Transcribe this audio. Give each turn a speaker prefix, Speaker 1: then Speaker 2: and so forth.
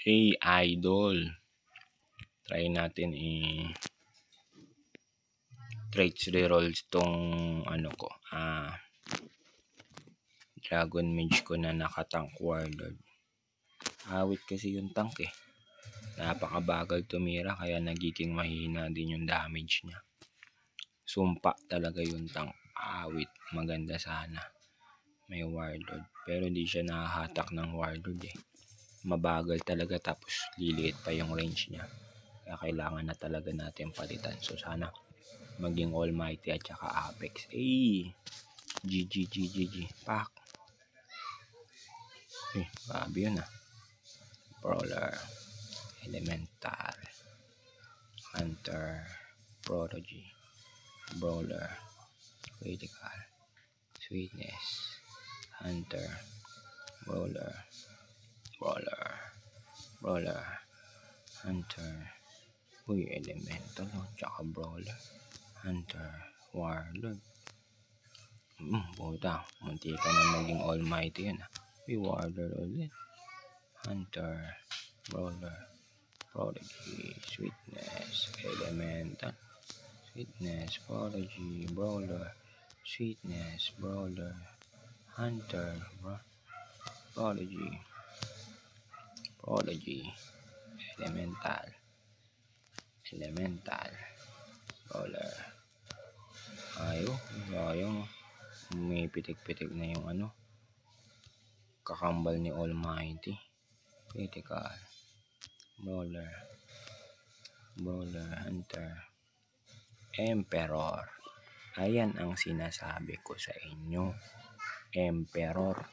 Speaker 1: Hey idol, try natin trades rerolls tong ko, Dragon Mage ko na nakatank warlord. Awit kasi yung tank napakabagal tumira kaya nagiging mahina din yung damage niya. Sumpa talaga yung tank, awit, maganda sana may warlord pero hindi siya nahahatak ng warlord mabagal talaga, tapos liliit pa yung range niya, kaya kailangan na talaga natin palitan. So sana maging almighty at saka apex. GG pak. Grabe yun Brawler, elemental, hunter, prodigy, brawler, critical, sweetness, hunter, brawler, hunter, elemental tsaka brawler, hunter, warlord. Puta, munti ka na maging almighty yun warlord ulit, hunter, brawler, prodigy, sweetness, elemental, sweetness, prodigy, brawler, sweetness, brawler, hunter, prodigy, elemental, brawler. Sayang may pitik-pitik na yung kakambal ni almighty. Critical, brawler, hunter, emperor. Ayan ang sinasabi ko sa inyo, emperor.